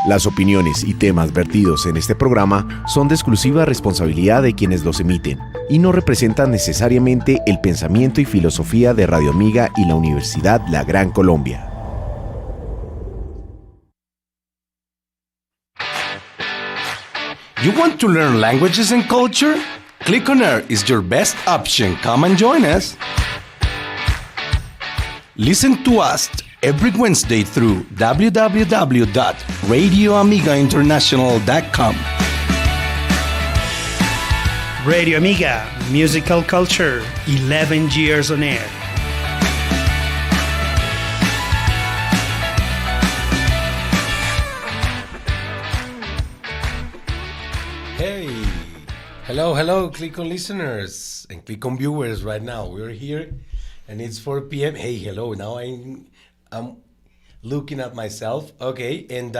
Las opiniones y temas vertidos en este programa son de exclusiva responsabilidad de quienes los emiten y no representan necesariamente el pensamiento y filosofía de Radio Amiga y la Universidad La Gran Colombia. You want to learn languages and culture? Clic on Air is your best option. Come and join us. Listen to us every Wednesday through www.radioamigainternational.com. Radio Amiga, musical culture, 11 years on air. Hey, hello, Clic on listeners and Clic on viewers. Right now, we're here, and it's 4 p.m. Hey, hello. Now I'm looking at myself. Okay, and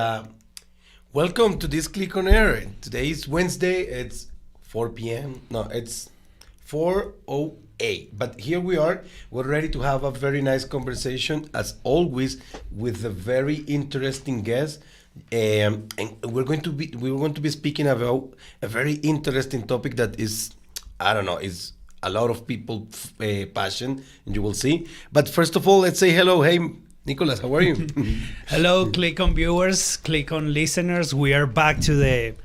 welcome to this Clic on Air. Today is Wednesday. It's 4 p.m. No, it's 4:08. But here we are. We're ready to have a very nice conversation, as always, with a very interesting guest. And we're going to be speaking about a very interesting topic that is, I don't know, is a lot of people passion, and you will see. But first of all, let's say hello. Hey, Nicolas, how are you? Hello, Clic on viewers, Clic on listeners. We are back to the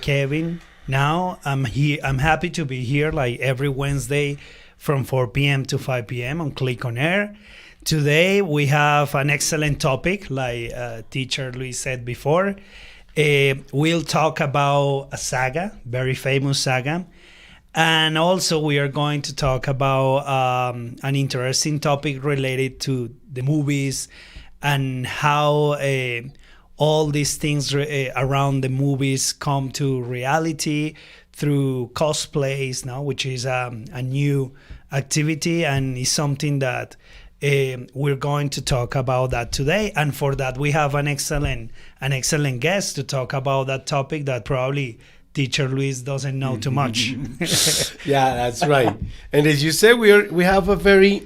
cabin. Now I'm here. I'm happy to be here, like every Wednesday from 4 p.m. to 5 p.m. on Clic on Air. Today we have an excellent topic, like teacher Luis said before. We'll talk about a saga, very famous saga. And also we are going to talk about an interesting topic related to the movies and how all these things around the movies come to reality through cosplays, now, which is a new activity and is something that we're going to talk about that today. And for that, we have an excellent guest to talk about that topic that probably teacher Luis doesn't know too much. Yeah, that's right. And as you said, we have a very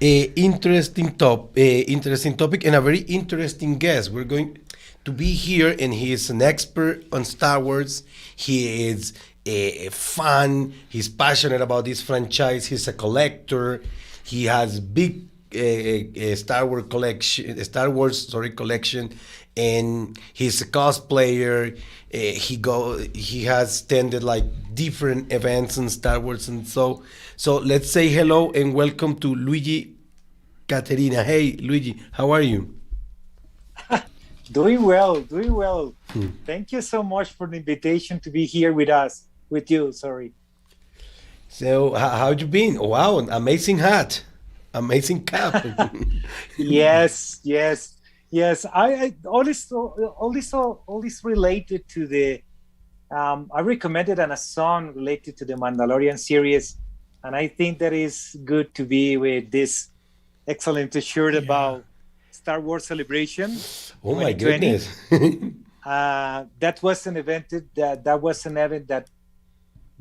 interesting topic and a very interesting guest. We're going to be here, and he is an expert on Star Wars. He is a fan. He's passionate about this franchise. He's a collector. He has big Star Wars collection, and he's a cosplayer. He has attended like different events in Star Wars, and so let's say hello and welcome to Luigi, Caterina. Hey, Luigi, how are you? Doing well. Thank you so much for the invitation to be here with you. Sorry. So how you been? Wow, amazing hat. Amazing cap. Yes. I all this related to the. I recommended a song related to the Mandalorian series, and I think that is good to be with this excellent shirt about Star Wars Celebration. Oh my goodness! That was an event that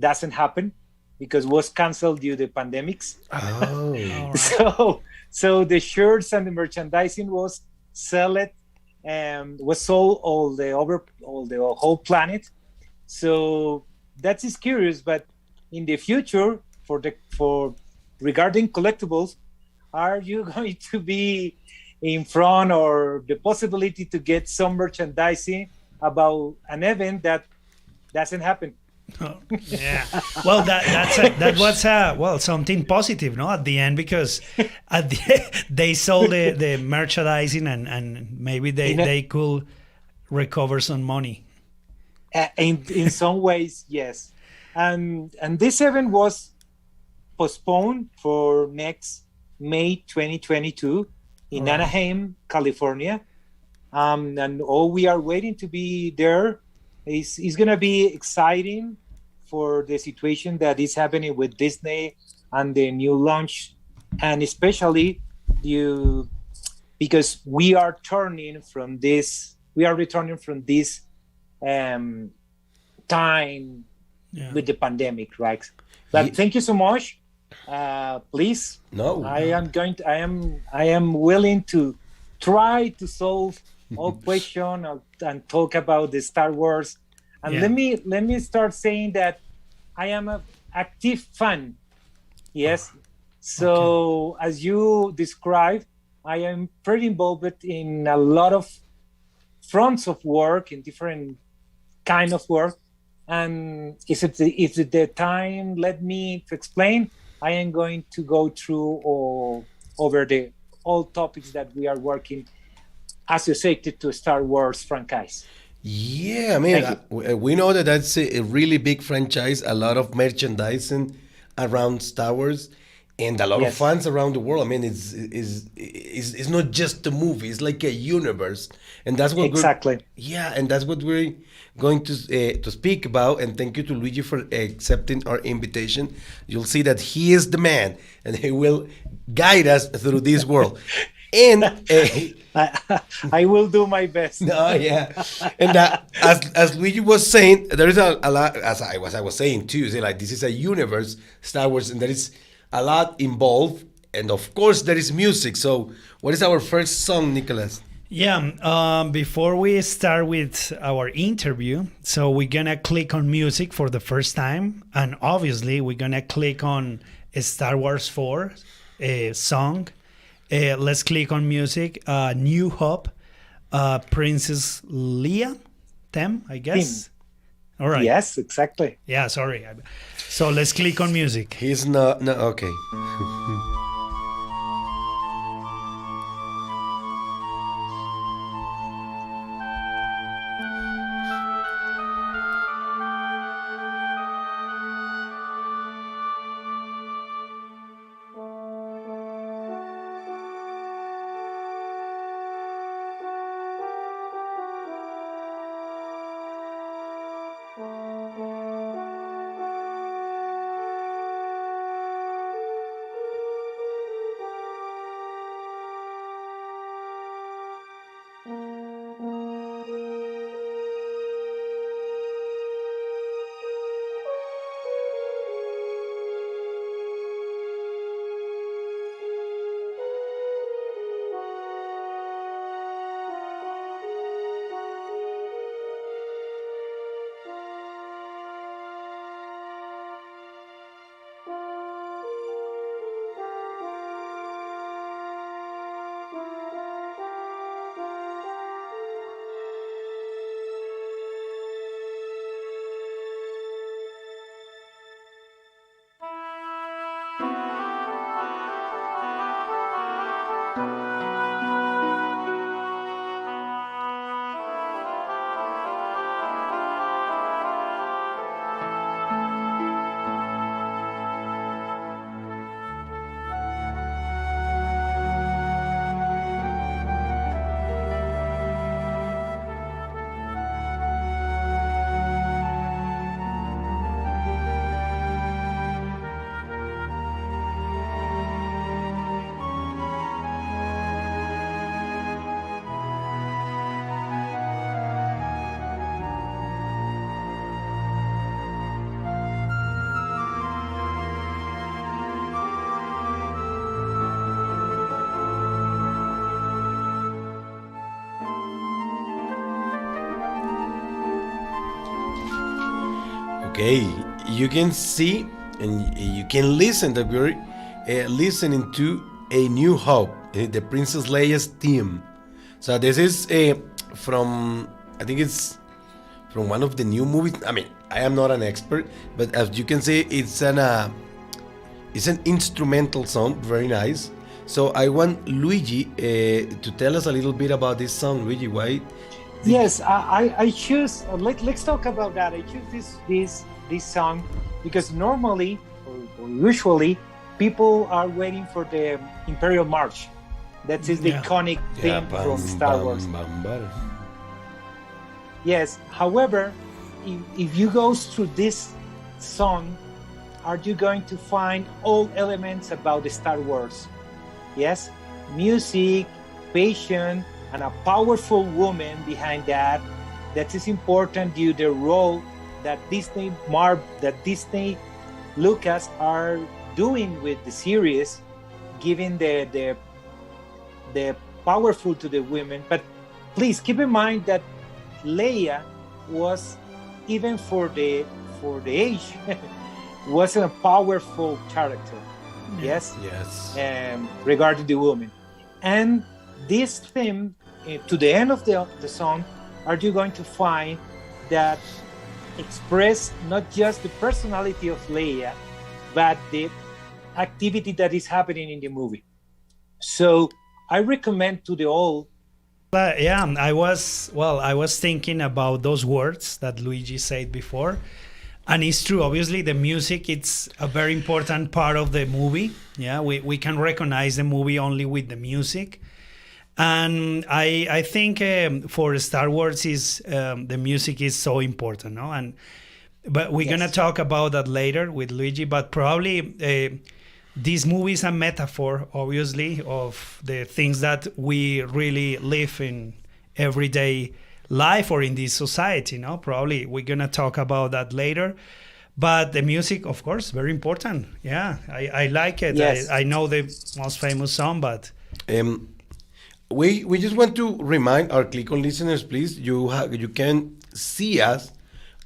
doesn't happen, because it was canceled due to pandemics. Oh. So the shirts and the merchandising was sold all the whole planet. So that is curious. But in the future, for regarding collectibles, are you going to be in front, or the possibility to get some merchandising about an event that doesn't happen? Oh, yeah. Well, that was something positive, no? At the end, because they sold the merchandising and maybe they could recover some money. In some ways, yes. And this event was postponed for next May 2022 in Anaheim, California. And all we are waiting to be there. It's going to be exciting for the situation that is happening with Disney and the new launch, and especially because we are returning from this time with the pandemic, right? But thank you so much. Please, no, I am willing to try to solve all question and talk about the Star Wars. And Yeah. let me start saying that I am an active fan. Yes. So as you described, I am pretty involved in a lot of fronts of work in different kind of work. And if the time let me to explain, I am going to go through over the all topics that we are working associated to Star Wars franchise. Yeah, I mean, Thank you. we know that that's a really big franchise, a lot of merchandising around Star Wars, and a lot of Yes, fans around the world. I mean, it's not just a movie; it's like a universe, and that's what we're exactly. yeah, and that's what we're going to speak about. And thank you to Luigi for accepting our invitation. You'll see that he is the man, and he will guide us through this world. And I will do my best. no, yeah, and as Luigi was saying, there is a lot. As I was saying too, say like this is a universe, Star Wars, and there is a lot involved, and of course there is music. So, what is our first song, Nicholas? Yeah, before we start with our interview, so we're gonna click on music for the first time, and obviously we're gonna click on a Star Wars 4 song. Let's click on music. New Hope, Princess Leia, Them, I guess. All right. Yes, exactly. Yeah, sorry. So let's click on music. He's not no okay. Okay, you can see and you can listen that we're listening to A New Hope, the Princess Leia's theme. So this is from, I think it's from one of the new movies. I mean, I am not an expert, but as you can see, it's an instrumental song, very nice. So I want Luigi to tell us a little bit about this song. Luigi, why? Yes, I choose. Let's talk about that. I choose this song because normally or usually people are waiting for the Imperial March. That is the iconic theme from Star Wars. Yes. However, if you go through this song, are you going to find all elements about the Star Wars? Yes, music, passion, and a powerful woman behind that. That is important due to the role that Disney Lucas are doing with the series, giving the powerful to the women. But please keep in mind that Leia was, even for the age, was a powerful character. Yes. Yes. Regarding the woman, and this theme, to the end of the song, are you going to find that express not just the personality of Leia, but the activity that is happening in the movie. So I recommend to the all. Yeah, I was thinking about those words that Luigi said before, and it's true. Obviously, the music, it's a very important part of the movie. Yeah, we can recognize the movie only with the music, and I think for Star Wars is the music is so important, no? But we're gonna talk about that later with Luigi. But probably this movie is a metaphor, obviously, of the things that we really live in everyday life or in this society, no? Probably we're gonna talk about that later. But the music, of course, very important. Yeah, I like it. Yes. I know the most famous song, but We just want to remind our Clic On listeners, please, you can see us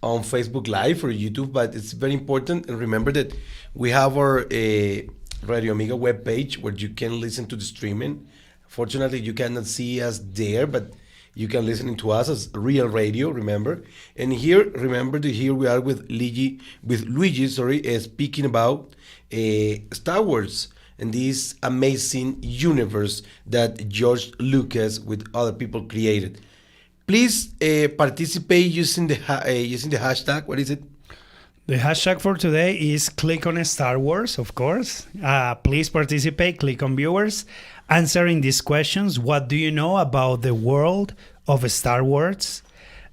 on Facebook Live or YouTube, but it's very important. And remember that we have our Radio Amiga webpage where you can listen to the streaming. Fortunately, you cannot see us there, but you can listen to us as real radio, remember. And here, remember that here we are with Luigi, speaking about Star Wars and this amazing universe that George Lucas with other people created. Please participate using the hashtag. What is it? the hashtag for today is Clic On Star Wars, of course. Please participate, Clic On viewers, answering these questions. What do you know about the world of Star Wars?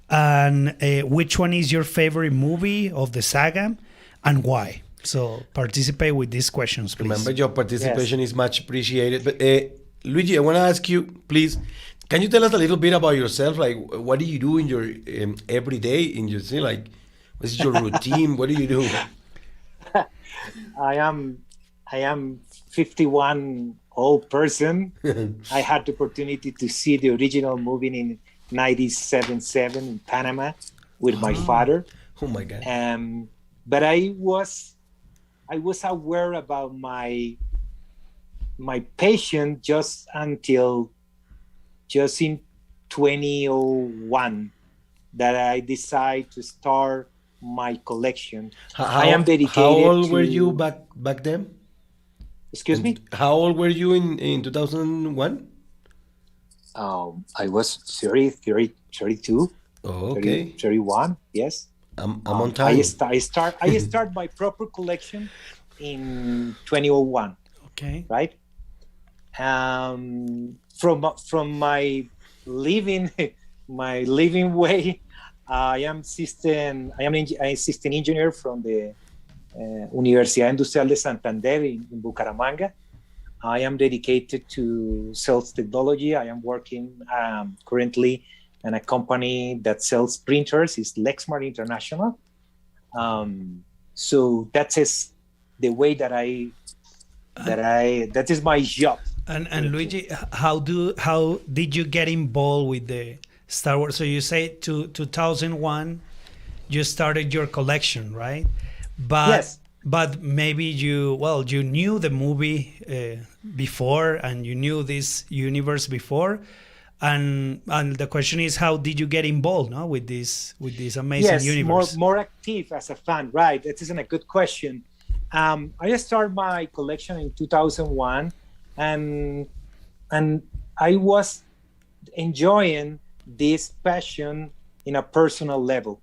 And which one is your favorite movie of the saga and why? So participate with these questions, please. Remember, your participation is much appreciated. But Luigi, I want to ask you, please, can you tell us a little bit about yourself? Like, what do you do in your every day in your city? Like, what's your routine? What do you do? I am 51 old person. I had the opportunity to see the original movie in 1977 in Panama with my father. Oh my God. But I was aware about my passion just in 2001 that I decided to start my collection. I am dedicated. How old were you back then? Excuse me? How old were you in 2001? I was 32. Oh, okay. 31, yes. I'm on time. I start my proper collection in 2001. Okay. Right. From my living way, I am an assistant engineer from the Universidad Industrial de Santander in Bucaramanga. I am dedicated to sales technology. I am working currently in a company that sells printers. It's Lexmark International. So that is the way that is my job. And Luigi, how did you get involved with the Star Wars? So you say 2001, you started your collection, right? But yes. But maybe you knew the movie before, and you knew this universe before, and the question is, how did you get involved, no, with this amazing universe? more active as a fan, right? That isn't a good question. I started my collection in 2001, and I was enjoying this passion in a personal level.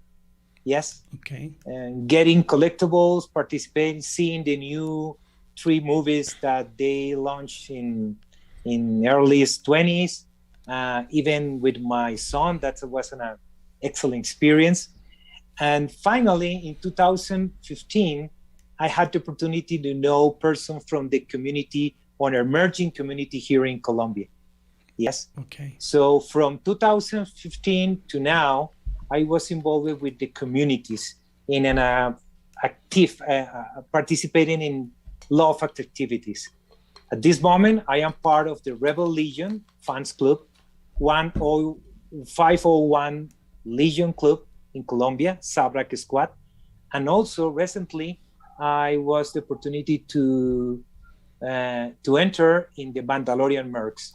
Yes. Okay. And getting collectibles, participating, seeing the new 3 movies that they launched in earliest 20s. Even with my son, that was an excellent experience. And finally, in 2015, I had the opportunity to know person from the community, or an emerging community here in Colombia. Yes. Okay. So from 2015 to now, I was involved with the communities in an active, participating in lot of activities. At this moment, I am part of the Rebel Legion fans club, one 501 Legion Club in Colombia, Sabrak Squad. And also recently, I was the opportunity to enter in the Mandalorian Mercs.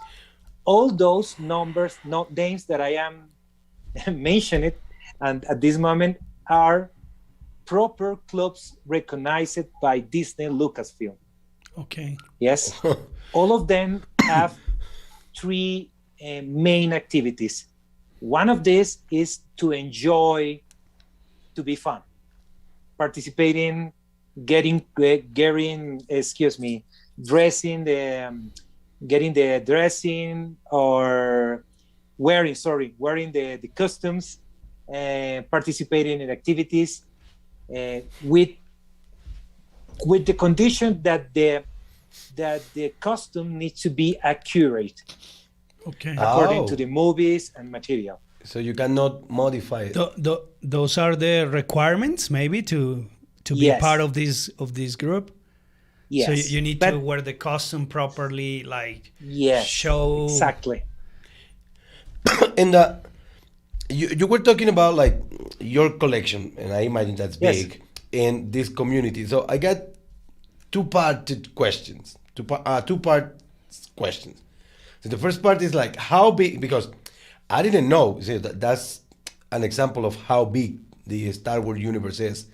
All those numbers, names that I am mentioning, and at this moment are proper clubs recognized by Disney Lucasfilm. Okay. Yes, all of them have three main activities. One of these is to enjoy, to be fun, participating, getting, dressing getting the dressing or wearing the costumes, participating in activities with the condition that the costume needs to be accurate. Okay. According to the movies and material. So you cannot modify it. Those are the requirements, maybe, to be part of this group. Yes. So you need to wear the costume properly, like show exactly. And you were talking about like your collection, and I imagine that's big in this community. So I got two-part questions. So the first part is like how big, because I didn't know. See, that's an example of how big the Star Wars universe is,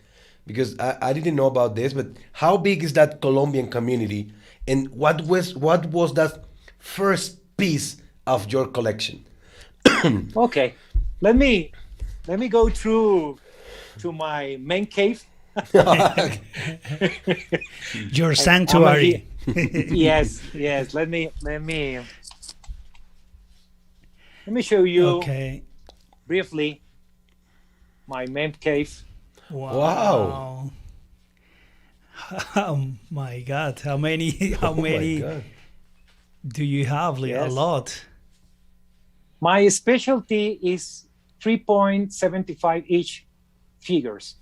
because I didn't know about this. But how big is that Colombian community, and what was that first piece of your collection? Okay, let me go through to my man cave. Your sanctuary. Yes. Let me show you briefly my man cave. Wow. Oh my God! How many do you have? Like, a lot. My specialty is 3.75 inch figures.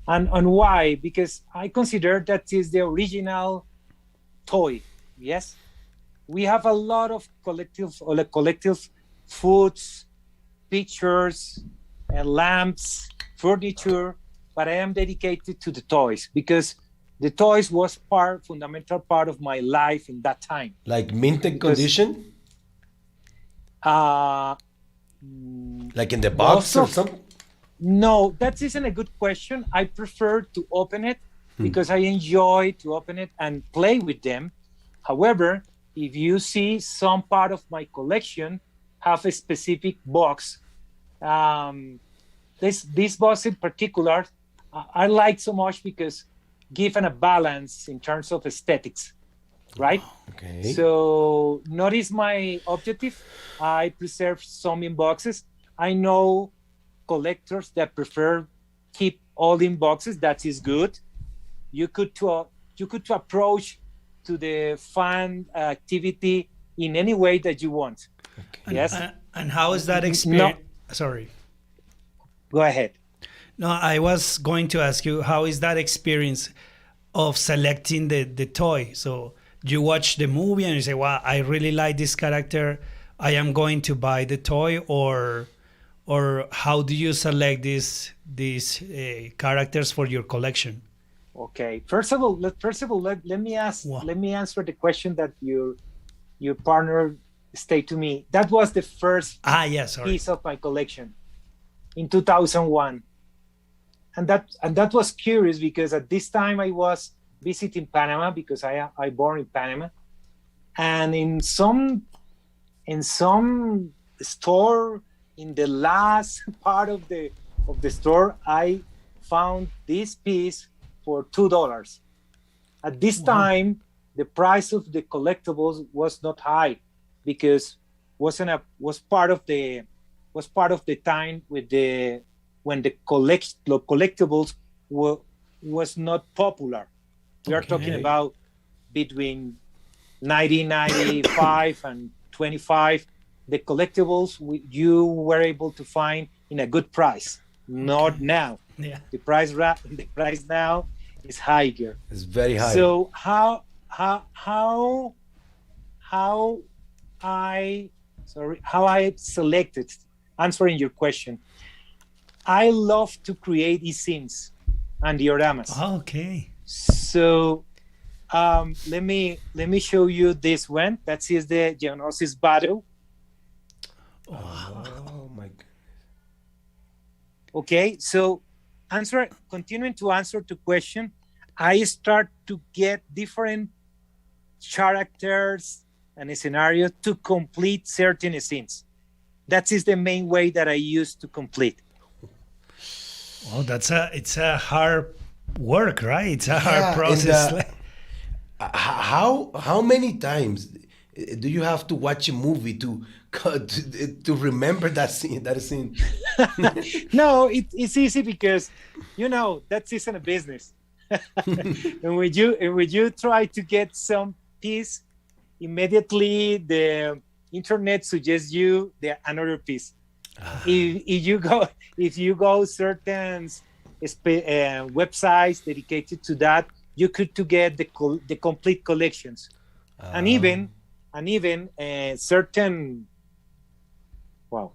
And why? Because I consider that is the original toy. Yes, we have a lot of collective foods, pictures, and lamps, furniture, but I am dedicated to the toys because the toys was fundamental part of my life in that time. Like minted condition? Like in the box or something? No, that isn't a good question. I prefer to open it because I enjoy to open it and play with them. However, if you see some part of my collection have a specific box, this box in particular, I like so much because given a balance in terms of aesthetics, right? Okay. So notice my objective. I preserve some in boxes. I know collectors that prefer keep all in boxes. That is good. You could approach to the fun activity in any way that you want. Okay. Yes. And how is that experience? No. Sorry. Go ahead. No, I was going to ask you, how is that experience of selecting the toy? So you watch the movie and you say, "Wow, I really like this character. I am going to buy the toy," or how do you select these characters for your collection? Okay. First of all, let me answer the question that your partner stated to me. That was the first piece of my collection in 2001, and that was curious because at this time I was visiting Panama because I born in Panama, and in some store in the last part of the store I found this piece for $2. At this time, the price of the collectibles was not high because was part of the time when the collectibles was not popular. We are talking about between 1995 and 25. The collectibles you were able to find in a good price. Not now. Yeah. The price now is higher. It's very high. So how I selected answering your question. I love to create e-scenes and dioramas. Okay. So let me show you this one. That is the Geonosis battle. Oh my God. Okay, so continuing to answer the question, I start to get different characters and a scenario to complete certain scenes. That is the main way that I use to complete. Well, it's a hard work, right? It's a hard Yeah, process. and how many times do you have to watch a movie to remember that scene? That scene. No, it's easy because that isn't a business. and when you try to get some piece, immediately the internet suggests you another piece. If you go certain websites dedicated to that, you could to get the complete collections, and even certain. Wow,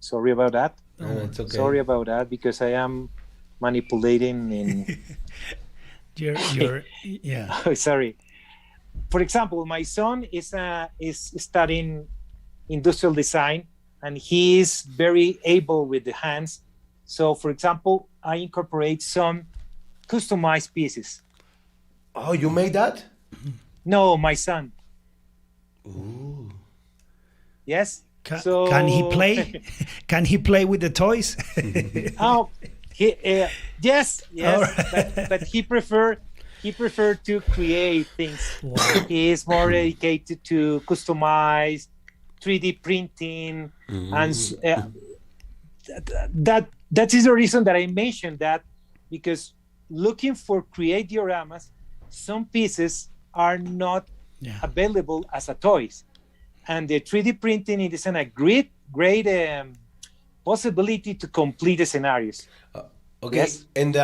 sorry about that. No, it's okay. Sorry about that because I am manipulating in. Yeah. Oh, sorry. For example, my son is studying industrial design, and he is very able with the hands. So, for example, I incorporate some customized pieces. Oh, you made that? No, my son. Ooh. Yes. Can he play? Can he play with the toys? Oh, yes, Right. but he prefer to create things. Wow. He is more dedicated to customize, 3D printing, and that is the reason that I mentioned that, because looking for create dioramas, some pieces are not available as a toys, and the 3D printing it is a great possibility to complete the scenarios. Okay, Yes. and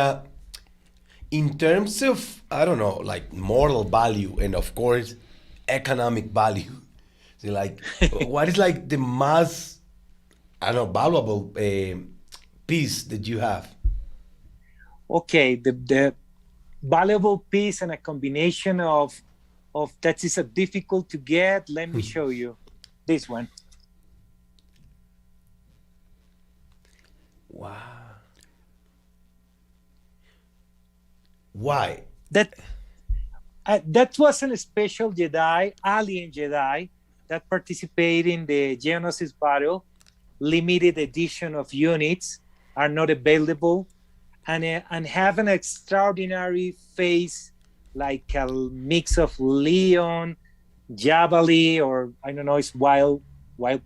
in terms of, I don't know, like moral value and of course economic value, so like what is like the most, I don't know, valuable piece that you have? Okay, the valuable piece and a combination of that is a difficult to get. Let me show you this one. Wow. Why? That was a special alien Jedi that participated in the Geonosis battle. Limited edition of units are not available, and have an extraordinary face, like a mix of Leon, Javali, or I don't know, it's wild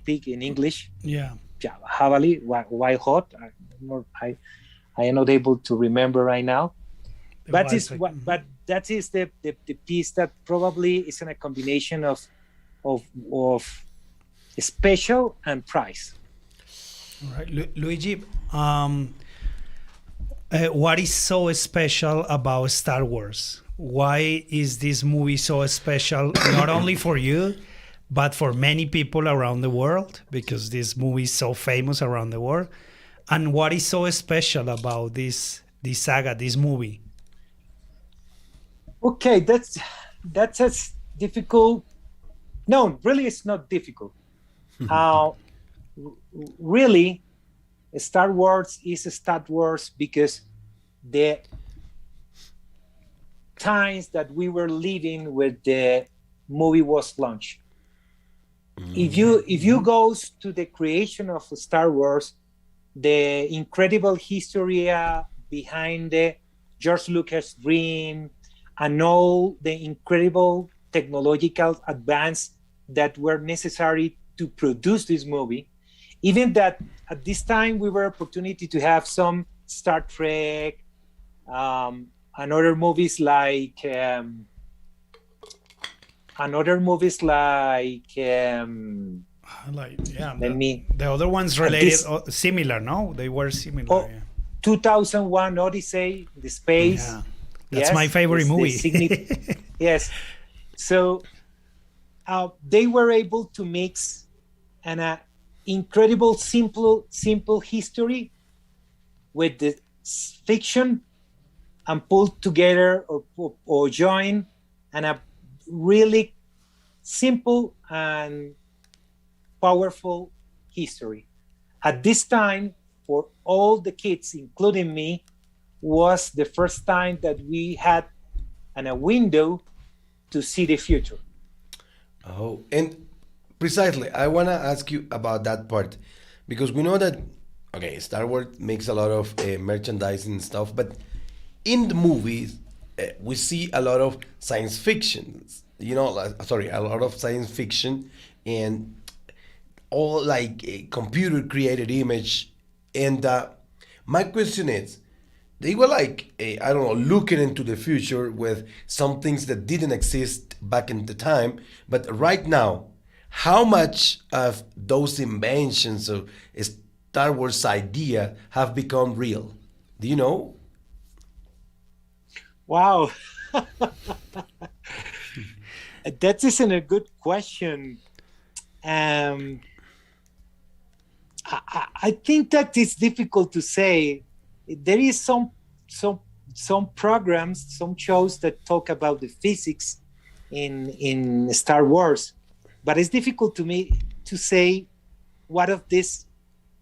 pig in English. Yeah. Javali, wild hot. I am not able to remember right now. But that is the piece that probably is in a combination of special and price. All right, Luigi. What is so special about Star Wars? Why is this movie so special, not only for you, but for many people around the world? Because this movie is so famous around the world. And what is so special about this saga, this movie? Okay, that's as difficult. No, really, it's not difficult. Really, Star Wars is Star Wars because the times that we were living when the movie was launched. If you go to the creation of Star Wars, the incredible history behind the George Lucas' dream, and all the incredible technological advance that were necessary to produce this movie, even that at this time we were opportunity to have some Star Trek, and other movies like the other ones related, similar, no? They were similar. Oh, 2001 Odyssey, the space. Yeah. That's my favorite movie. Yes. So they were able to mix and incredible simple history with the fiction and pulled together or join, and a really simple and powerful history. At this time, for all the kids, including me, was the first time that we had a window to see the future. Oh, and precisely, I want to ask you about that part because we know that, okay, Star Wars makes a lot of merchandising stuff, but in the movies, we see a lot of science fiction, sorry, a lot of science fiction and all like a computer created image. And my question is, they were like, I don't know, looking into the future with some things that didn't exist back in the time. But right now, how much of those inventions of Star Wars idea have become real? Do you know? Wow. That isn't a good question. I think that it's difficult to say. There is some programs, some shows that talk about the physics in Star Wars, but it's difficult to me to say what of this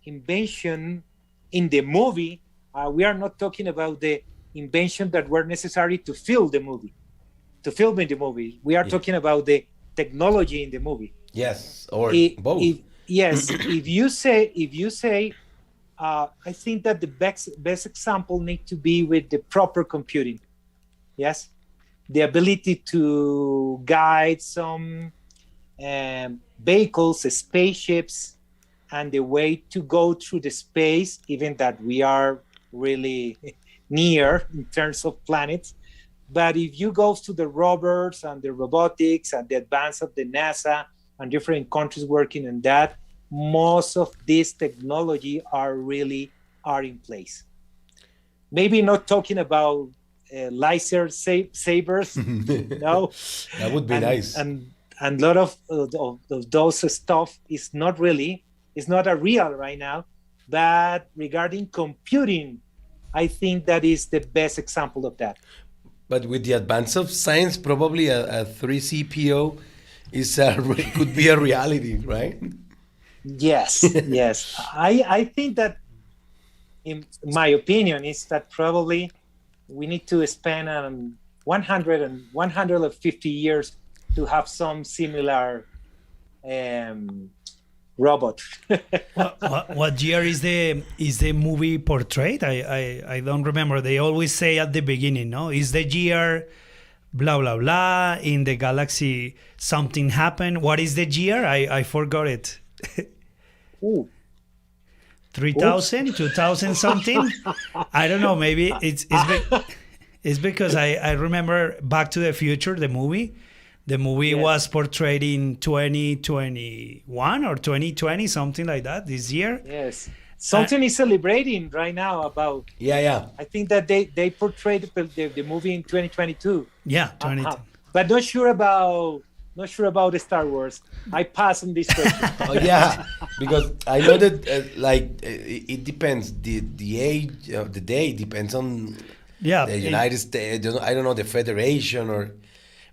invention in the movie. We are not talking about the invention that were necessary to film the movie. We are talking about the technology in the movie. Yes, or both. Yes, if you say, I think that the best example need to be with the proper computing. Yes, the ability to guide some vehicles, spaceships, and the way to go through the space, even that we are really near in terms of planets. But if you go to the rovers and the robotics and the advance of the NASA and different countries working on that, most of this technology are in place. Maybe not talking about laser sabers, no. That would be nice. And a lot of those stuff is not a real right now. But regarding computing, I think that is the best example of that. But with the advance of science, probably a 3CPO could be a reality, right? Yes. I think that, in my opinion, is that probably we need to spend 100 and 150 years to have some similar robot. What year is the movie portrayed? I don't remember. They always say at the beginning, no? Is the year blah blah blah in the galaxy something happened? What is the year? I forgot it. Ooh. 3000, 2000 something? I don't know. Maybe it's because I remember Back to the Future, the movie. The movie was portrayed in 2021 or 2020, something like that, this year. Yes. Something is celebrating right now about. Yeah. I think that they portrayed the movie in 2022. Yeah, 2022. But not sure about the Star Wars. I pass on this question. Oh yeah, because I know that it depends. The age of the day depends on the United States. I don't know, the Federation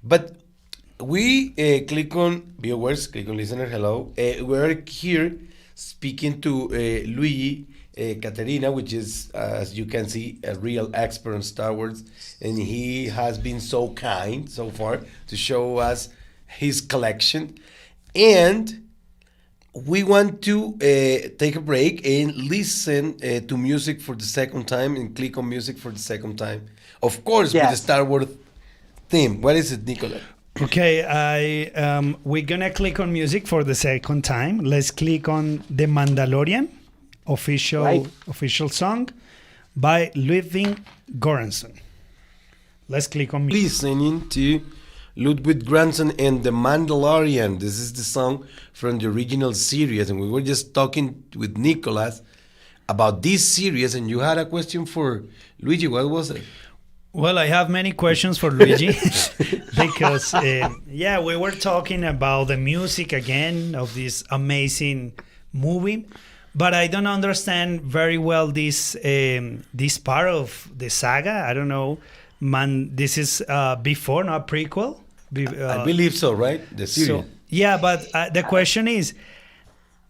but we Clic on viewers, Clic on listener. Hello, we're here speaking to Luigi, Caterina, which is, as you can see, a real expert on Star Wars, and he has been so kind so far to show us his collection. And we want to take a break and listen to music for the second time and click on music for the second time. Of course, with the Star Wars theme. What is it, Nicola? Okay, we're gonna click on music for the second time. Let's click on The Mandalorian, official song by Ludwig Göransson. Let's click on music. Listening to Ludwig Göransson and The Mandalorian. This is the song from the original series, and we were just talking with Nicolas about this series, and you had a question for Luigi. What was it? Well, I have many questions for Luigi because, we were talking about the music again of this amazing movie, but I don't understand very well this part of the saga. I don't know, man. This is before, not prequel. I believe so, right? The series. So yeah, but the question is,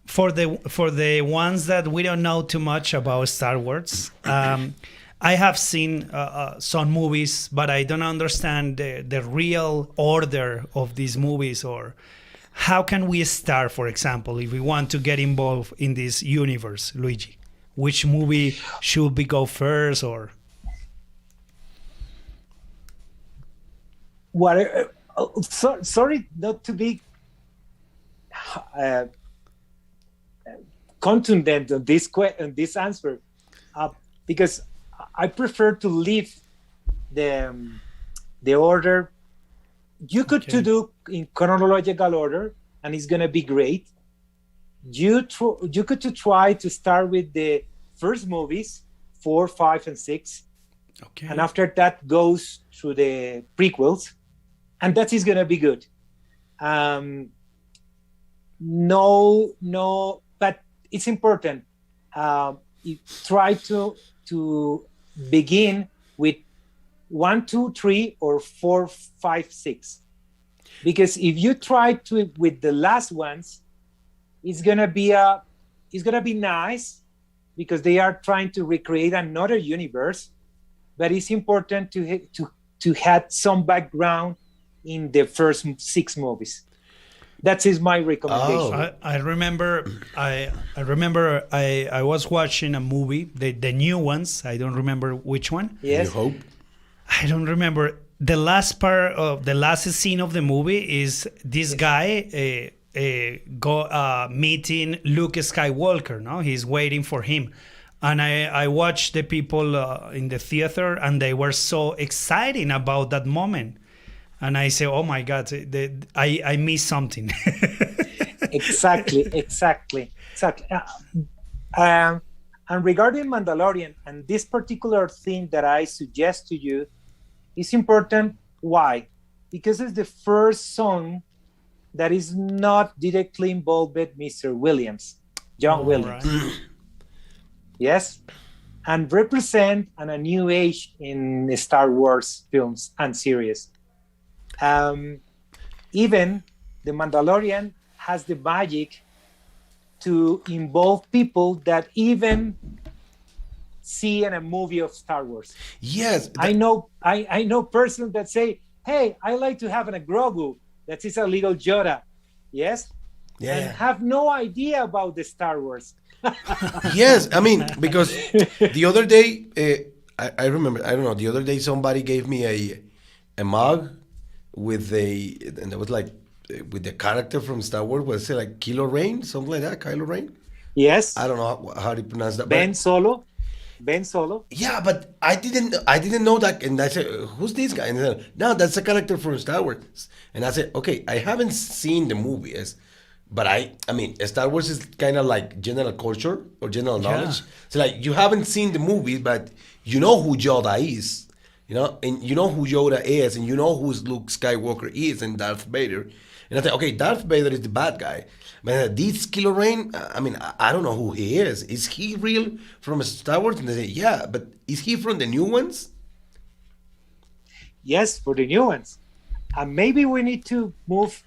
for the ones that we don't know too much about Star Wars, I have seen some movies, but I don't understand the real order of these movies, or how can we start, for example, if we want to get involved in this universe, Luigi? Which movie should we go first, or? What? Sorry not to be contundent on this answer, because I prefer to leave the order. You could to do in chronological order, and it's gonna be great. You could to try to start with the first movies, 4, 5, and 6, and after that goes through the prequels, and that is gonna be good. No, but it's important. You try to begin with 1, 2, 3, or 4, 5, 6, because if you try to with the last ones, it's gonna be nice, because they are trying to recreate another universe, but it's important to have some background in the first 6 movies. That is my recommendation. Oh. I remember I was watching a movie, the new ones. I don't remember which one. Yes. You hope? I don't remember. The last part of the last scene of the movie is this guy meeting Luke Skywalker. No, he's waiting for him, and I watched the people in the theater, and they were so excited about that moment. And I say, oh my God, I missed something. Exactly. And regarding Mandalorian and this particular thing that I suggest to you, is important. Why? Because it's the first song that is not directly involved with Mr. Williams, John Williams. Right. Yes? And represent a new age in Star Wars films and series. Even the Mandalorian has the magic to involve people that even see in a movie of Star Wars. Yes, I know persons that say, "Hey, I like to have a Grogu that is a little Yoda," yes, and have no idea about the Star Wars. Yes, I mean, because the other day, I remember, I don't know, the other day somebody gave me a mug with and it was like with the character from Star Wars. Was it like Kylo Ren, something like that? Kylo Ren. Yes. I don't know how to pronounce that. Ben Solo. Yeah, but I didn't know that, and I said, "Who's this guy?" And they said, "No, that's a character from Star Wars." And I said, "Okay, I haven't seen the movies, but I mean, Star Wars is kind of like general culture or general knowledge. Yeah. So like, you haven't seen the movies, but you know who Yoda is, you know, and you know who Yoda is, and you know who Luke Skywalker is, and Darth Vader." And I said, "Okay, Darth Vader is the bad guy. But this Kylo Ren, I mean, I don't know who he is. Is he real from Star Wars?" And they say, "Yeah, but is he from the new ones?" Yes, for the new ones. And maybe we need to move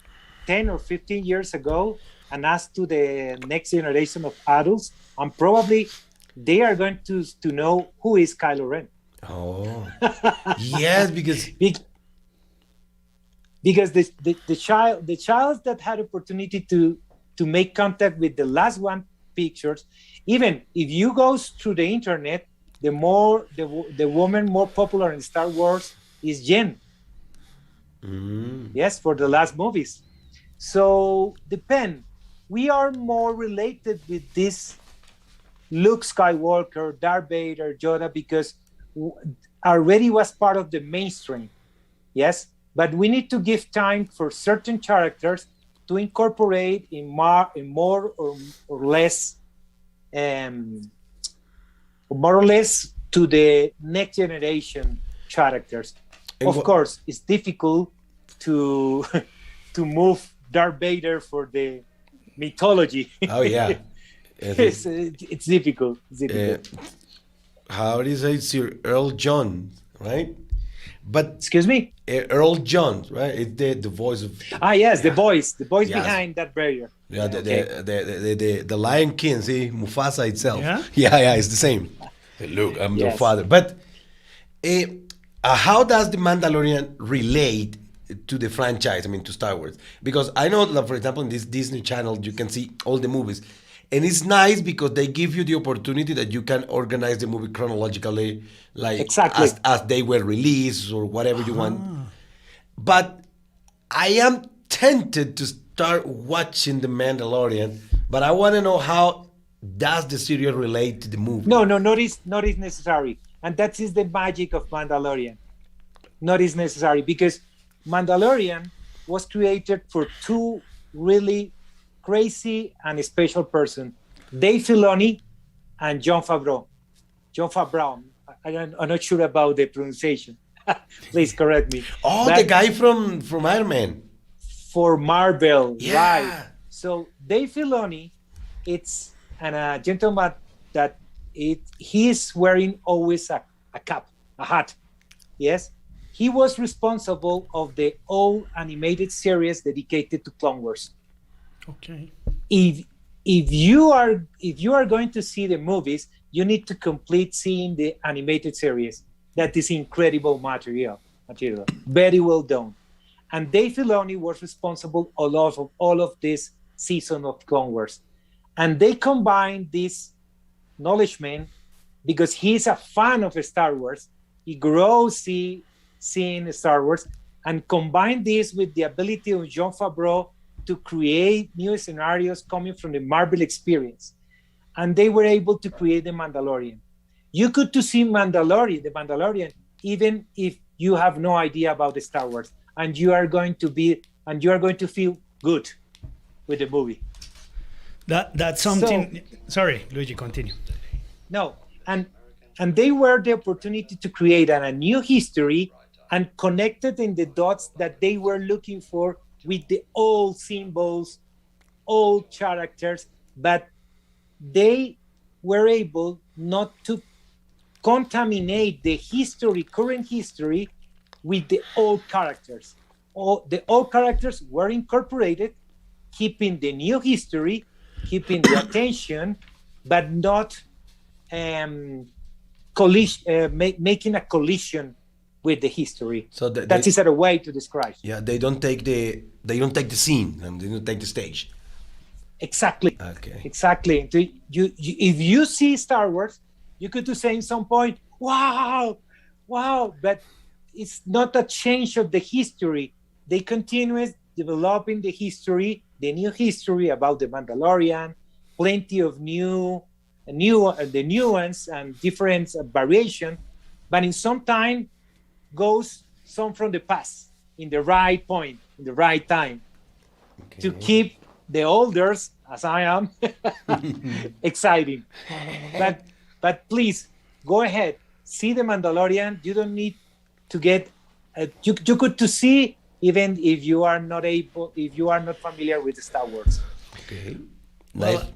10 or 15 years ago and ask to the next generation of adults, and probably they are going to know who is Kylo Ren. Oh, yes, because the child that had opportunity to make contact with the last one pictures, even if you go through the internet, the woman more popular in Star Wars is Jen. Yes, for the last movies. So depend. We are more related with this Luke Skywalker, Darth Vader, Yoda, because already was part of the mainstream. Yes, but we need to give time for certain characters to incorporate in more or less to the next generation characters. Of course, it's difficult to move Darth Vader for the mythology. Oh yeah, It's difficult. It's difficult. How do you say it's your Earl John, right? But Excuse me. Earl John, right? It's the voice of Yes, the voice Yes. behind that barrier. yeah, Okay. the Lion King, see Mufasa itself. Yeah? Yeah, it's the same. Hey, look, I'm their Yes. father. But uh, how does the Mandalorian relate to the franchise? I mean, to Star Wars, because I know, like, for example, in this Disney Channel, you can see all the movies, and it's nice because they give you the opportunity that you can organize the movie chronologically, like Exactly. as they were released or whatever you want. But I am tempted to start watching The Mandalorian, but I want to know how does the series relate to the movie? No, not is necessary, and that is the magic of Mandalorian. Not is necessary because Mandalorian was created for two really crazy and special person, Dave Filoni and John Favreau. John Favreau. I'm not sure about the pronunciation. Please correct me. Oh, But the guy from Iron Man. for Marvel, Yeah. right? So Dave Filoni, it's a gentleman that he is wearing always a cap, a hat. Yes, he was responsible of the old animated series dedicated to Clone Wars. Okay. If you are going to see the movies, you need to complete seeing the animated series. That is incredible material, very well done. And Dave Filoni was responsible of all of this season of Clone Wars, and they combined this knowledgement because he's a fan of Star Wars. He grows seeing Star Wars, and combined this with the ability of Jon Favreau to create new scenarios coming from the Marvel experience. And they were able to create the Mandalorian. You could to see the Mandalorian, even if you have no idea about the Star Wars, and you are going to feel good with the movie. That's something. Sorry, Luigi, continue. No, and they were the opportunity to create a new history and connected in the dots that they were looking for with the old symbols, old characters, but they were able not to contaminate the current history with the old characters. The old characters were incorporated, keeping the new history, keeping the attention, but not making a collision with the history. So that is a way to describe. Yeah, they don't take the scene and they don't take the stage. Exactly. Okay. Exactly. If you see Star Wars, you could say at some point, wow, but it's not a change of the history. They continue developing the history, the new history about the Mandalorian, plenty of the nuance and different variation, but in some time goes some from the past in the right point, in the right time, to keep the olders, as I am, exciting. But please go ahead, see the Mandalorian. You don't need to get you could to see even if you are not familiar with Star Wars. Okay. Well,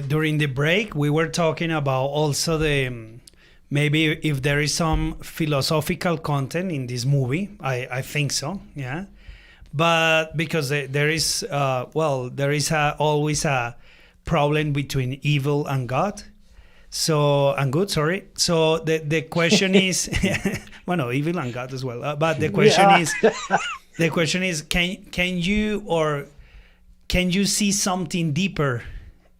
during the break we were talking about also maybe if there is some philosophical content in this movie. I think so, yeah. But because there is always a problem between evil and God. So good. So the question is, well, no, evil and God as well. But the question is, can you see something deeper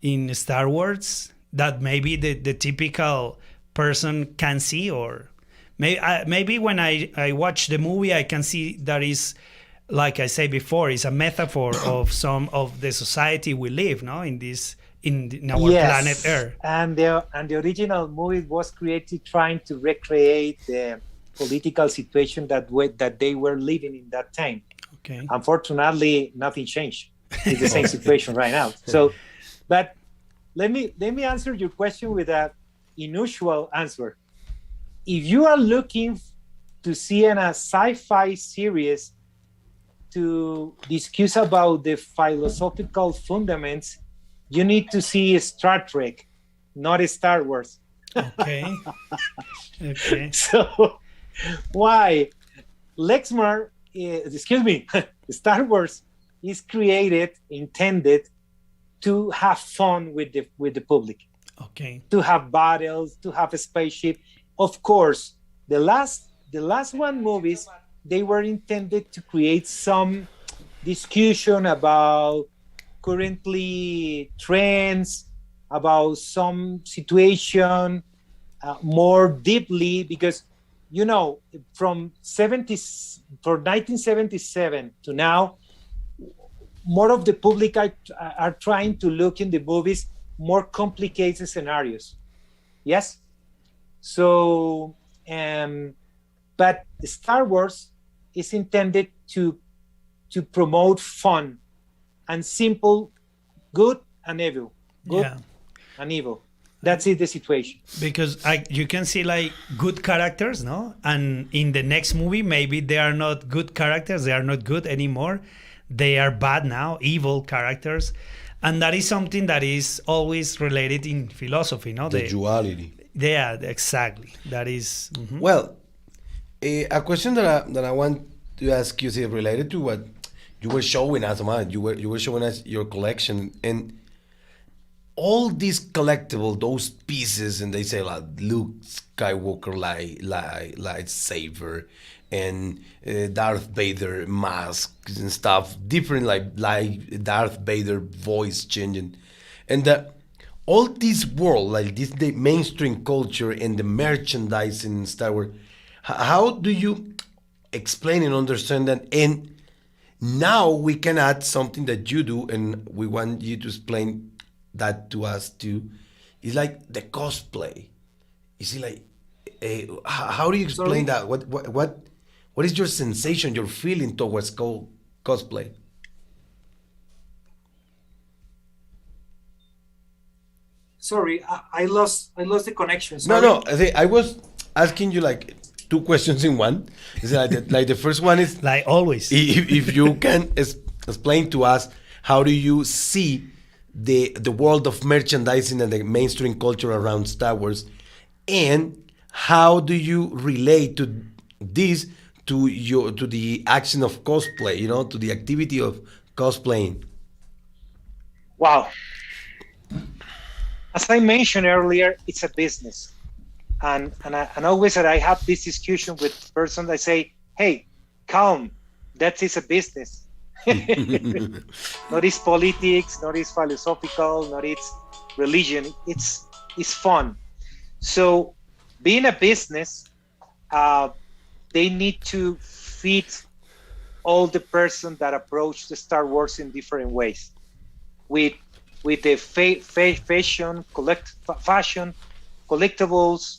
in Star Wars that maybe the typical person can see, or maybe when I watch the movie I can see that is, like I said before, is a metaphor of some of the society we live, no, in our planet Earth. And the original movie was created trying to recreate the political situation that they were living in that time. Okay. Unfortunately, nothing changed. It's the same situation right now. So, but let me answer your question with an unusual answer. If you are looking to see a sci-fi series to discuss about the philosophical fundamentals, you need to see Star Trek, not Star Wars. Okay. Okay. So why? Lexmark, excuse me, Star Wars is intended to have fun with the public, Okay. to have battles, to have a spaceship. Of course, the last one movies, they were intended to create some discussion about currently trends, about some situation more deeply, because from 1977 to now, more of the public are trying to look in the movies more complicated scenarios. Yes. So but Star Wars is intended to promote fun and simple, good and evil, good Yeah. and evil. That's it, the situation. Because you can see like good characters, no? And in the next movie, maybe they are not good characters. They are not good anymore. They are bad now, evil characters. And that is something that is always related in philosophy, no? The duality. Yeah, exactly. That is. Mhm. Well, a question that I want to ask you is related to what you were showing us, man. You were showing us your collection, and all these collectible, those pieces, and they say like Luke Skywalker lightsaber, and Darth Vader masks and stuff, different like Darth Vader voice changing, and all this world, like this the mainstream culture and the merchandising in Star Wars. How do you explain and understand that? And now we can add something that you do, and we want you to explain that to us too. It's like the cosplay. You see, like, how do you explain that? What is your sensation, your feeling towards cosplay? Sorry, I lost the connection. No, Sorry. no. I was asking you like two questions in one. It's like the first one is Like always. if you can explain to us how do you see the world of merchandising and the mainstream culture around Star Wars, and how do you relate to this to the action of cosplay, to the activity of cosplaying? Wow. As I mentioned earlier, it's a business. And always that I have this discussion with persons, I say, hey, calm, that is a business. Not it's politics, not it's philosophical, not it's religion. It's fun. So being a business, they need to fit all the person that approach the Star Wars in different ways. With the fashion, fashion, collectibles,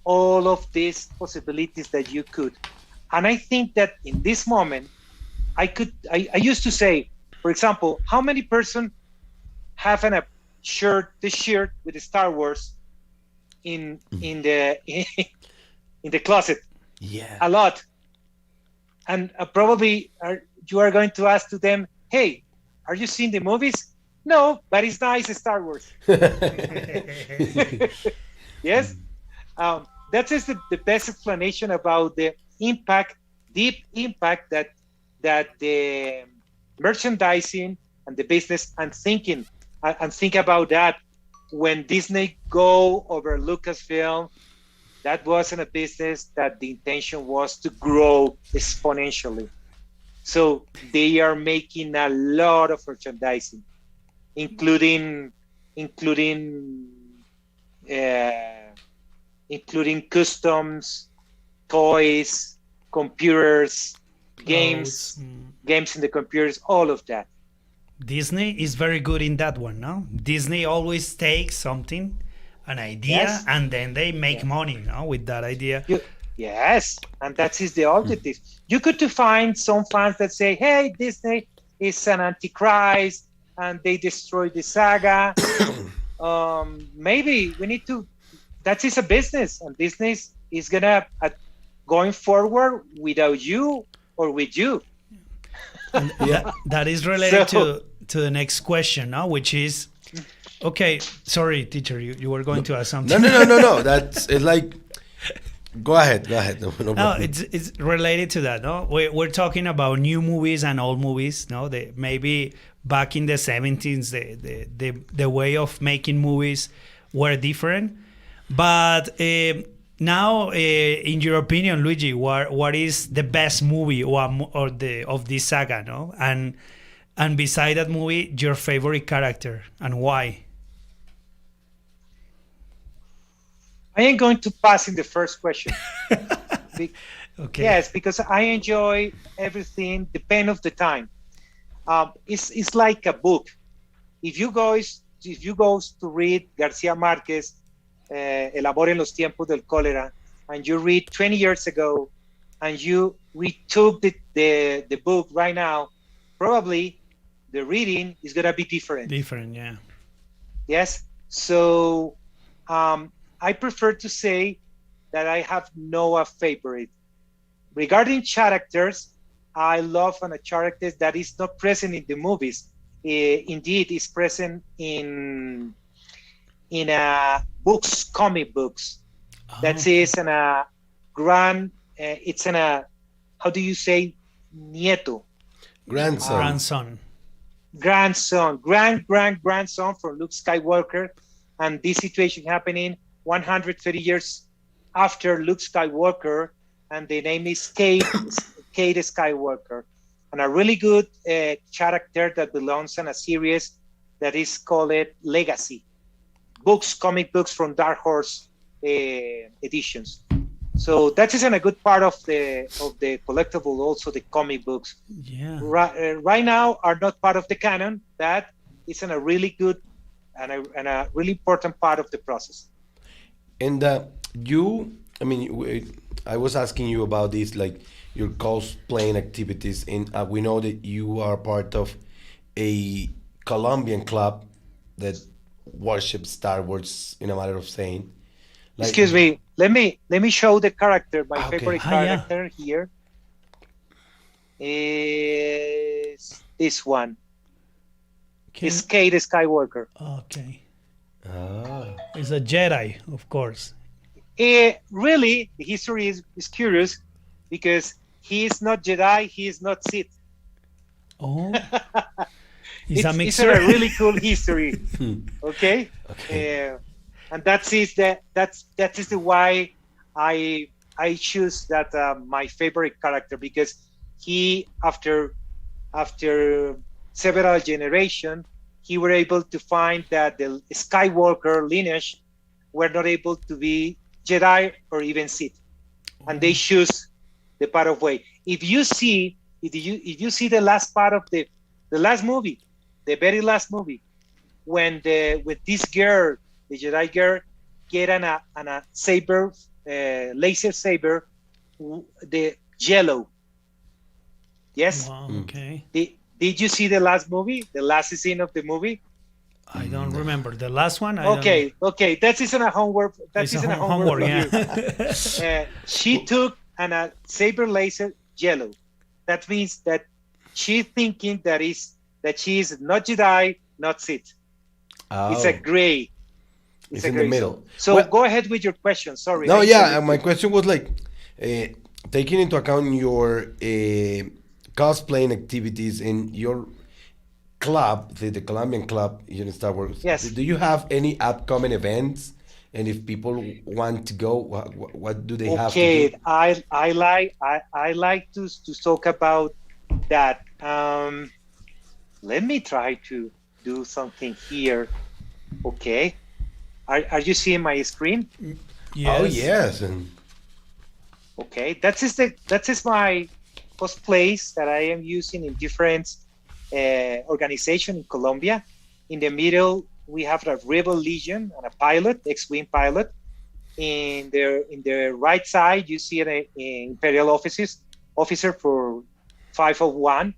all of these possibilities that you could. And I think that in this moment, I used to say, for example, how many person have a shirt with the Star Wars in the closet? Yeah. A lot. And probably you are going to ask to them, hey, are you seeing the movies? No, but it's nice, Star Wars. Yes. That is the best explanation about the deep impact that the merchandising and the business and think about that. When Disney go over Lucasfilm, that wasn't a business that the intention was to grow exponentially. So they are making a lot of merchandising, including customs, toys, computers, games in the computers, all of that. Disney is very good in that one, no? Disney always takes something, an idea, Yes. and then they make money, no, with that idea. Yes, and that is the objective. You could find some fans that say, hey, Disney is an antichrist and they destroy the saga. Maybe we need to, that is a business, and business is gonna going forward without you or with you. And that is related to the next question, no? Which is Okay, sorry, teacher, you were going to ask No, something. no. That's it's like. Go ahead. No No, problem. it's related to that. No, we're talking about new movies and old movies. No, maybe back in the 70s, the way of making movies were different. But now, in your opinion, Luigi, what is the best movie or the of this saga? No, and beside that movie, your favorite character and why? I am going to pass in the first question. Be- Okay. yes, because I enjoy everything, depend of the time. It's like a book. If you go to read Garcia Marquez, El amor en los tiempos del cólera, and you read 20 years ago, and you retook the book right now, probably the reading is gonna be different. Different, yeah. Yes. So I prefer to say that I have no favorite. Regarding characters, I love a character that is not present in the movies. Indeed, is present in books, comic books. That is in a grand. It's in a, how do you say, nieto, Grandson. Grandson. grandson from Luke Skywalker, and this situation happening 130 years after Luke Skywalker, and the name is Kate Skywalker, and a really good character that belongs in a series that is called Legacy books, comic books from Dark Horse editions. So that isn't a good part of the collectible. Also, the comic books Yeah. right now are not part of the canon. That isn't a really good and a really important part of the process. And I mean, I was asking you about this, like your cosplaying activities, and we know that you are part of a Colombian club that worships Star Wars, in a matter of saying. Like, Excuse me. Let me show the character. My Okay. favorite Ah, yeah. character here is this one. It's Kate Skywalker. Okay. Ah, It's a Jedi, of course. Really, the history is curious because he is not Jedi, he is not Sith. Oh. It's a It's mixture. a really cool history. Okay, okay. and that is the why I choose that my favorite character, because he after several generations he were able to find that the Skywalker lineage were not able to be Jedi or even Sith, and they choose the part of way. If you see the last part of the last movie, the very last movie, when with this girl, the Jedi girl, get an a saber, laser saber, the yellow. Yes. Wow, okay. Did you see the last movie? The last scene of the movie? I don't remember. The last one? Okay. That isn't a homework. That It's isn't a a homework for yeah. you. She took a saber laser yellow. That means that she's thinking that she is not Jedi, not Sith. It's a Oh, gray. it's a in the gray middle. zone. So Well- go ahead with your question. Sorry. No, I yeah. interrupted My you. question was like, taking into account your cosplaying activities in your club, the Colombian club here in Star Wars. Yes. Do you have any upcoming events? And if people want to go, what do they have to Okay, do? I like to talk about that. Let me try to do something here. Okay, are you seeing my screen? Yes. Oh yes, and Okay, that is my cosplays that I am using in different organization in Colombia. In the middle, we have a Rebel Legion and a pilot, X-wing pilot. In the right side, you see an Imperial officer for 501,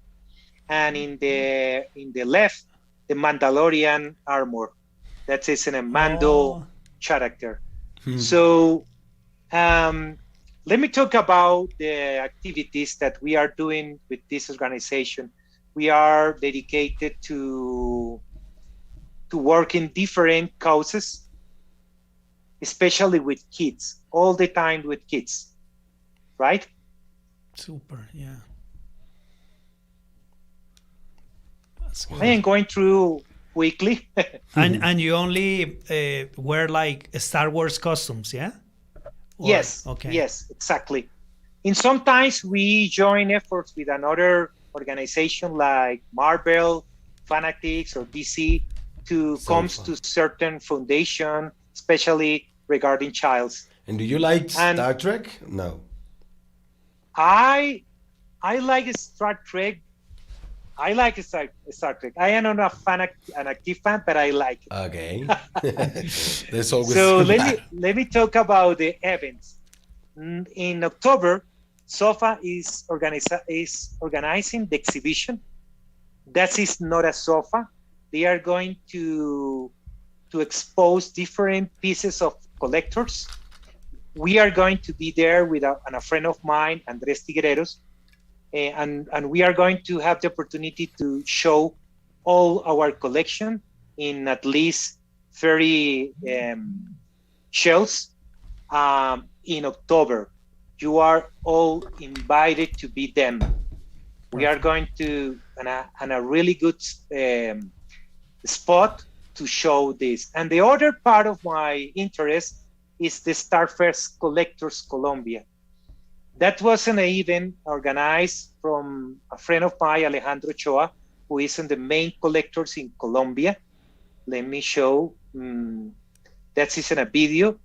and in the left, the Mandalorian armor. That is in a Mando Oh. character. So let me talk about the activities that we are doing with this organization. We are dedicated to to work in different causes, especially with kids, all the time with kids, right? Super. Yeah. That's I good. am going through quickly. And you only wear like Star Wars costumes, yeah? Or, Yes, okay. yes, exactly. And sometimes we join efforts with another organization like Marvel, Fanatics, or DC to So comes fun. to certain foundation, especially regarding childs. And do you like And Star Trek? No. I I like Star Trek. I like Star Trek. I am not a fan, an active fan, but I like it. Okay. There's always So that. let me talk about the events. In October, SOFA is organizing the exhibition. That is not a SOFA. They are going to expose different pieces of collectors. We are going to be there with a friend of mine, Andres Tiguereros, and we are going to have the opportunity to show all our collection in at least 30 shelves in October. You are all invited to be them. We are going to on a really good spot to show this. And the other part of my interest is the Starfest Collectors Colombia. That was an event organized from a friend of mine, Alejandro Choa, who is in the main collectors in Colombia. Let me show. That is in a video.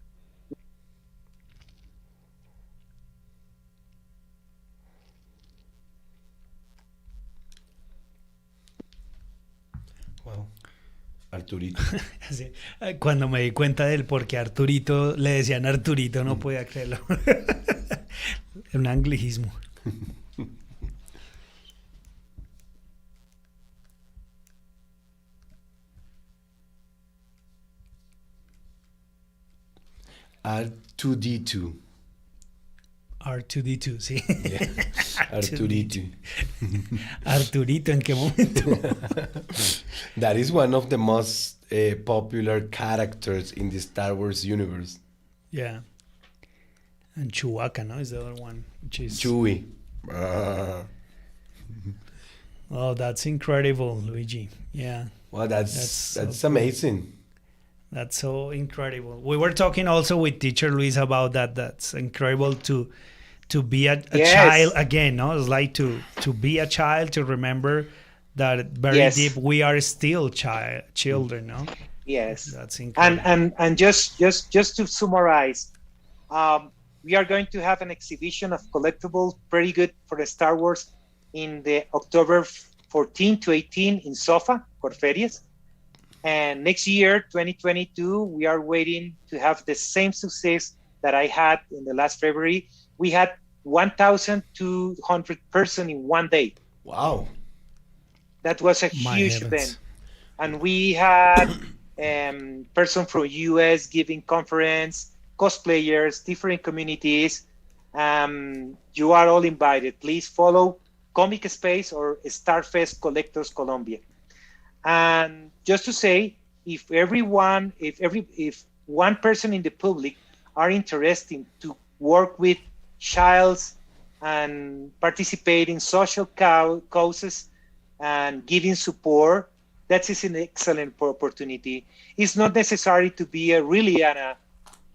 Well, Arturito. Sí. Cuando me di cuenta del por qué Arturito le decían Arturito, no podía creerlo. Un anglicismo. R2D2. R2D2, sí. Yeah. R2D2. Arturito, ¿en qué momento? That is one of the most popular characters in the Star Wars universe. Yeah. And Chewbacca, no, is the other one, which is. Chewie. Ah. Oh, that's incredible, Luigi. Yeah, Well, That's so that's cool. amazing. that's so incredible. We were talking also with teacher Luis about that. That's incredible to be a Yes. child again. No, it's like to be a child, to remember that very Yes. deep we are still children. No, Yes. that's incredible. And just to summarize, we are going to have an exhibition of collectibles pretty good for the Star Wars in the October 14 to 18 in SOFA, Corferias. And next year, 2022, we are waiting to have the same success that I had in the last February. We had 1,200 person in one day. Wow. That was a My huge heavens. event. And we had person from US giving conference, cosplayers, different communities. You are all invited. Please follow Comic Space or Starfest Collectors Colombia. And just to say, if one person in the public are interested to work with childs and participate in social causes and giving support, that is an excellent opportunity. It's not necessary to be a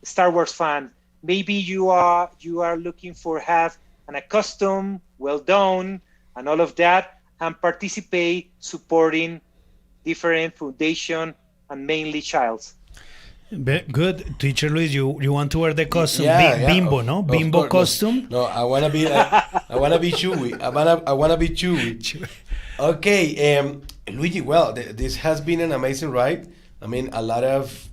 Star Wars fan. Maybe you are looking for have a custom, well done, and all of that, and participate supporting different foundation and mainly childs. Good, teacher Luis. You want to wear the costume? Yeah, Bimbo, of- no? of Bimbo course. costume. No, I wanna be Chewie. I wanna be Chewie. Okay, Luigi. Well, this has been an amazing ride. I mean, a lot of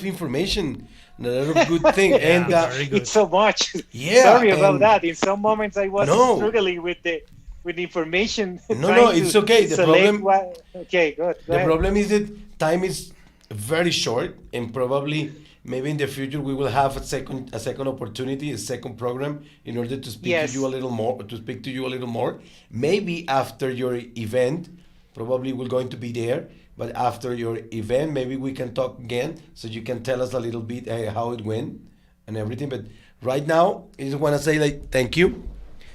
information, and a lot of good things, and very good. It's so much. Yeah, Sorry about and- that. In some moments, I was No. struggling with the information. No, trying it's to okay. The select problem- okay, good. Go the ahead. problem is that time is very short, and probably maybe in the future we will have a second opportunity, a second program, in order to speak Yes. to you a little more. Maybe after your event, probably we're going to be there. But after your event, maybe we can talk again so you can tell us a little bit how it went and everything. But right now, I just want to say like thank you.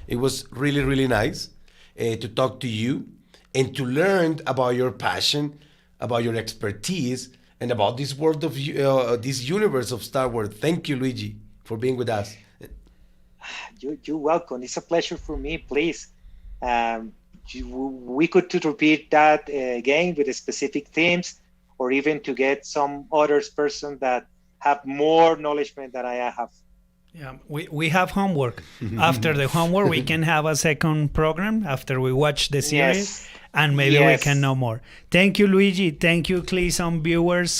It was really, really nice to talk to you and to learn about your passion, about your expertise, and about this world of this universe of Star Wars. Thank you, Luigi, for being with us. You're welcome. It's a pleasure for me. Please, we could to repeat that again with the specific themes, or even to get some others person that have more knowledge than I have. Yeah, we have homework. After the homework, we can have a second program after we watch the series, Yes. and maybe we Yes. can know more. Thank you, Luigi. Thank you, Clic on viewers,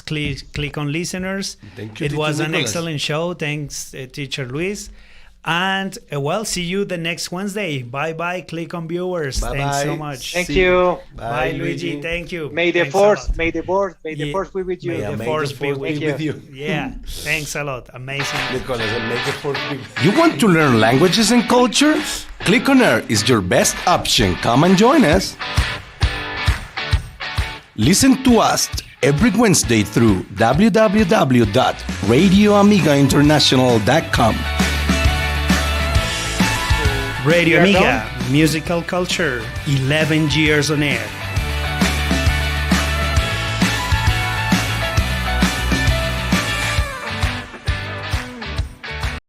Clic on listeners. Thank you, It Teacher was an Nicholas. excellent show. Thanks, Teacher Luis. And well, see you the next Wednesday. Bye bye, Clic on viewers. Bye Thanks so bye. much. Thank See you. Bye, Luigi. Thank you. May the Thanks a force, lot. may the Yeah. force be with you. May Yeah, the may force the be force with be you. with you. Yeah, thanks a lot. Amazing. Nicholas, and make it for big. You want to learn languages and culture? Clic on Air is your best option. Come and join us. Listen to us every Wednesday through www.radioamigainternational.com. Radio We are Amiga, musical culture, 11 years on air.